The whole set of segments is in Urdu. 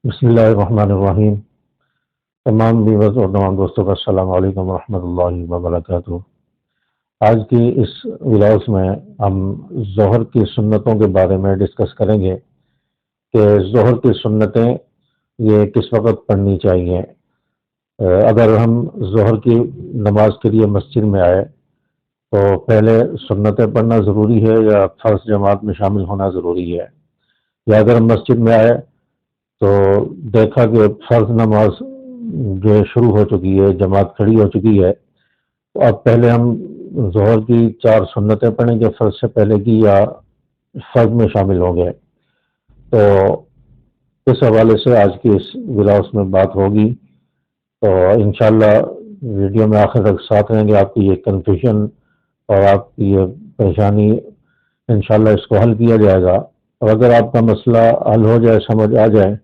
بسم اللہ الرحمن الرحیم۔ تمام ویورز اور تمام دوستوں کا السلام علیکم ورحمۃ اللہ وبرکاتہ۔ آج کی اس ولاس میں ہم ظہر کی سنتوں کے بارے میں ڈسکس کریں گے کہ ظہر کی سنتیں یہ کس وقت پڑھنی چاہیے۔ اگر ہم ظہر کی نماز کے لیے مسجد میں آئے تو پہلے سنتیں پڑھنا ضروری ہے یا فرض جماعت میں شامل ہونا ضروری ہے، یا اگر ہم مسجد میں آئے تو دیکھا کہ فرض نماز جو شروع ہو چکی ہے، جماعت کھڑی ہو چکی ہے، تو اب پہلے ہم ظہر کی 4 سنتیں پڑھیں گے فرض سے پہلے کی، یا فرض میں شامل ہوں گے۔ تو اس حوالے سے آج کی اس ولاس میں بات ہوگی، تو انشاءاللہ ویڈیو میں آخر تک ساتھ رہیں گے۔ آپ کی یہ کنفیوژن اور آپ کی یہ پریشانی انشاءاللہ اس کو حل کیا جائے گا، اور اگر آپ کا مسئلہ حل ہو جائے، سمجھ آ جائے،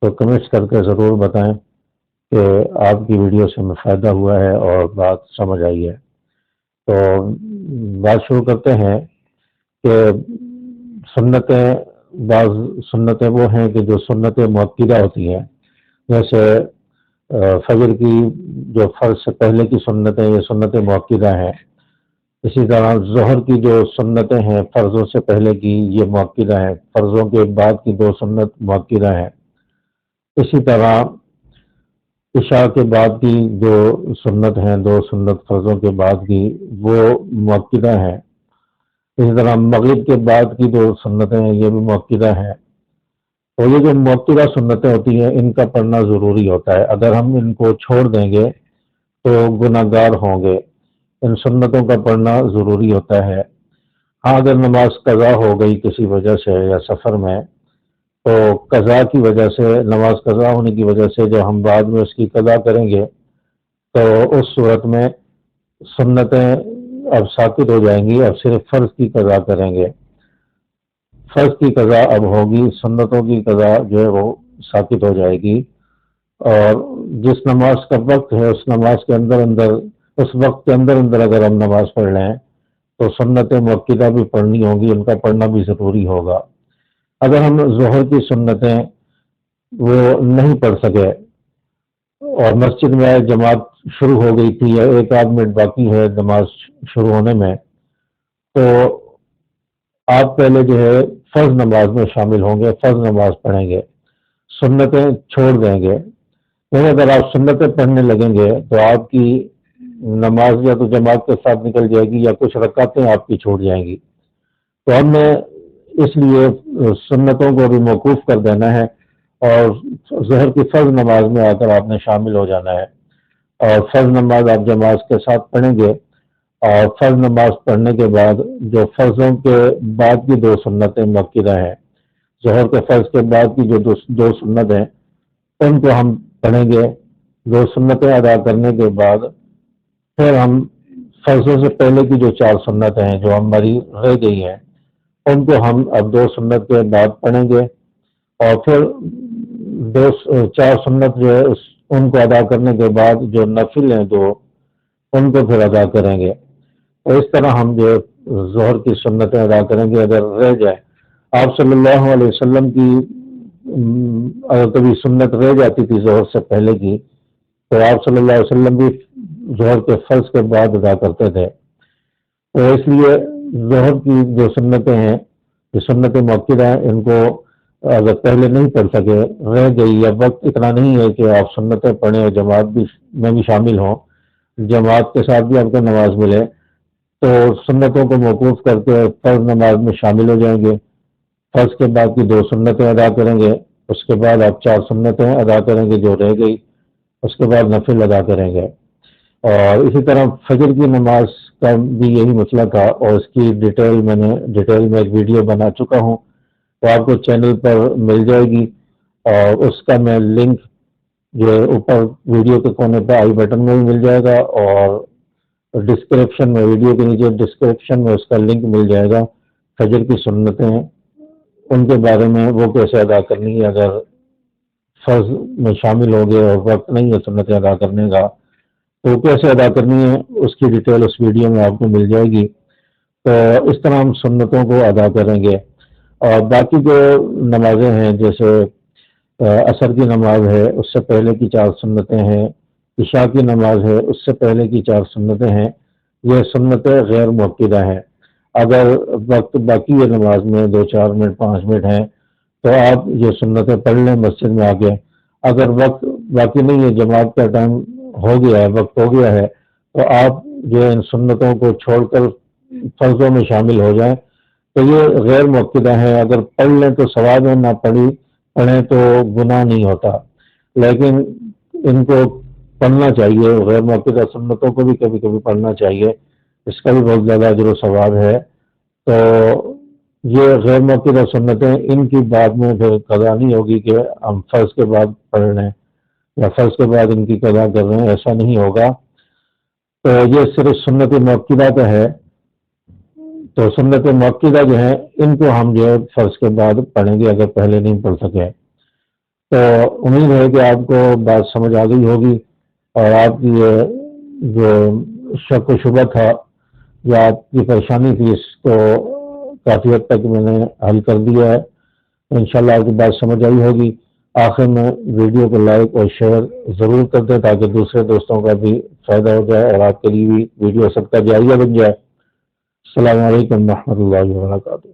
تو کمنٹس کر کے ضرور بتائیں کہ آپ کی ویڈیو سے ہمیں فائدہ ہوا ہے اور بات سمجھ آئی ہے۔ تو بات شروع کرتے ہیں کہ سنتیں، بعض سنتیں وہ ہیں کہ جو سنتیں مؤکدہ ہوتی ہیں، جیسے فجر کی جو فرض سے پہلے کی سنتیں، یہ سنتیں مؤکدہ ہیں۔ اسی طرح ظہر کی جو سنتیں ہیں فرضوں سے پہلے کی، یہ مؤکدہ ہیں۔ فرضوں کے بعد کی 2 سنت مؤکدہ ہیں۔ اسی طرح عشاء کے بعد کی جو سنت ہیں، 2 سنت فرضوں کے بعد کی، وہ مؤکدہ ہیں۔ اسی طرح مغرب کے بعد کی 2 سنتیں ہیں، یہ بھی مؤکدہ ہیں۔ تو یہ جو مؤکدہ سنتیں ہوتی ہیں، ان کا پڑھنا ضروری ہوتا ہے۔ اگر ہم ان کو چھوڑ دیں گے تو گناہ گار ہوں گے۔ ان سنتوں کا پڑھنا ضروری ہوتا ہے۔ ہاں، اگر نماز قضا ہو گئی کسی وجہ سے یا سفر میں، تو قضا کی وجہ سے، نماز قضا ہونے کی وجہ سے جب ہم بعد میں اس کی قضا کریں گے تو اس صورت میں سنتیں اب ساقط ہو جائیں گی، اب صرف فرض کی قضا کریں گے۔ فرض کی قضا اب ہوگی، سنتوں کی قضا جو ہے وہ ساقط ہو جائے گی۔ اور جس نماز کا وقت ہے، اس نماز کے اندر اس وقت کے اندر اگر ہم نماز پڑھ لیں تو سنتیں مؤکدہ بھی پڑھنی ہوں گی، ان کا پڑھنا بھی ضروری ہوگا۔ اگر ہم ظہر کی سنتیں وہ نہیں پڑھ سکے اور مسجد میں جماعت شروع ہو گئی تھی یا 1 منٹ باقی ہے نماز شروع ہونے میں، تو آپ پہلے جو ہے فرض نماز میں شامل ہوں گے، فرض نماز پڑھیں گے، سنتیں چھوڑ دیں گے۔ لیکن اگر آپ سنتیں پڑھنے لگیں گے تو آپ کی نماز یا تو جماعت کے ساتھ نکل جائے گی، یا کچھ رکعتیں آپ کی چھوٹ جائیں گی۔ تو ہم نے اس لیے سنتوں کو بھی موقوف کر دینا ہے، اور ظہر کی فرض نماز میں آ کر آپ نے شامل ہو جانا ہے، اور فرض نماز آپ جماعت کے ساتھ پڑھیں گے۔ اور فرض نماز پڑھنے کے بعد جو فرضوں کے بعد کی 2 سنتیں مؤکدہ ہیں، ظہر کے فرض کے بعد کی جو 2 سنت ہیں، ان کو ہم پڑھیں گے۔ 2 سنتیں ادا کرنے کے بعد پھر ہم فرضوں سے پہلے کی جو 4 سنتیں ہیں جو ہماری رہ گئی ہیں، ان کو ہم اب 2 سنت کے بعد پڑھیں گے، اور پھر 4 سنت جو ہے ان کو ادا کرنے کے بعد جو نفل ہیں 2، ان کو پھر ادا کریں گے۔ اور اس طرح ہم جو ظہر کی سنتیں ادا کریں گے۔ اگر رہ جائے، آپ صلی اللہ علیہ وسلم کی اگر کبھی سنت رہ جاتی تھی ظہر سے پہلے کی، تو آپ صلی اللہ علیہ وسلم بھی ظہر کے فرض کے بعد ادا کرتے تھے۔ تو اس لیے ظہر کی جو سنتیں ہیں، جو سنتیں مؤکدہ ہیں، ان کو اگر پہلے نہیں پڑھ سکے، رہ گئی، یا وقت اتنا نہیں ہے کہ آپ سنتیں پڑھیں اور جماعت میں بھی شامل ہوں، جماعت کے ساتھ بھی آپ کو نماز ملے، تو سنتوں کو موقوف کر کے فرض نماز میں شامل ہو جائیں گے۔ فرض کے بعد کی 2 سنتیں ادا کریں گے، اس کے بعد آپ 4 سنتیں ادا کریں گے جو رہ گئی، اس کے بعد نفل ادا کریں گے۔ اور اسی طرح فجر کی نماز کا بھی یہی مسئلہ تھا، اور اس کی ڈیٹیل میں ایک ویڈیو بنا چکا ہوں، تو آپ کو چینل پر مل جائے گی، اور اس کا میں لنک جو اوپر ویڈیو کے کونے پہ آئی بٹن میں بھی مل جائے گا، اور ڈسکرپشن میں، ویڈیو کے نیچے ڈسکرپشن میں اس کا لنک مل جائے گا۔ فجر کی سنتیں ان کے بارے میں، وہ کیسے ادا کرنی ہے اگر فرض میں شامل ہو گئے اور وقت نہیں ہے سنتیں ادا کرنے کا، تو کیسے ادا کرنی ہے، اس کی ڈیٹیل اس ویڈیو میں آپ کو مل جائے گی۔ تو اس طرح ہم سنتوں کو ادا کریں گے۔ اور باقی جو نمازیں ہیں، جیسے عصر کی نماز ہے اس سے پہلے کی 4 سنتیں ہیں، عشاء کی نماز ہے اس سے پہلے کی 4 سنتیں ہیں، یہ سنتیں غیر مؤکدہ ہیں۔ اگر وقت باقی ہے نماز میں 2-4 منٹ 5 منٹ ہیں تو آپ یہ سنتیں پڑھ لیں مسجد میں آ کے۔ اگر وقت باقی نہیں ہے، جماعت کا ٹائم ہو گیا ہے، وقت ہو گیا ہے، تو آپ جو ان سنتوں کو چھوڑ کر فرضوں میں شامل ہو جائیں تو یہ غیر مؤکدہ ہیں۔ اگر پڑھ لیں تو ثواب ہے، نہ پڑھیں تو گناہ نہیں ہوتا، لیکن ان کو پڑھنا چاہیے، غیر مؤکدہ سنتوں کو بھی کبھی کبھی پڑھنا چاہیے، اس کا بھی بہت زیادہ اجر و ثواب ہے۔ تو یہ غیر مؤکدہ سنتیں ان کی بعد میں پھر قضا نہیں ہوگی کہ ہم فرض کے بعد پڑھ لیں یا فرض کے بعد ان کی قضا کر رہے ہیں، ایسا نہیں ہوگا۔ تو یہ صرف سنت مؤکدہ کا ہے، تو سنت مؤکدہ جو ہیں ان کو ہم جو ہے فرض کے بعد پڑھیں گے اگر پہلے نہیں پڑھ سکے۔ تو امید ہے کہ آپ کو بات سمجھ آ گئی ہوگی، اور آپ کی یہ جو شک و شبہ تھا یا آپ کی پریشانی تھی اس کو کافی حد تک میں نے حل کر دیا ہے۔ انشاءاللہ آپ کی بات سمجھ آئی ہوگی۔ آخر میں ویڈیو کو لائک اور شیئر ضرور کر دیں تاکہ دوسرے دوستوں کا بھی فائدہ ہو جائے اور آپ کے لیے بھی ویڈیو سب کا جائزہ بن جائے۔ السلام علیکم ورحمۃ اللہ وبرکاتہ۔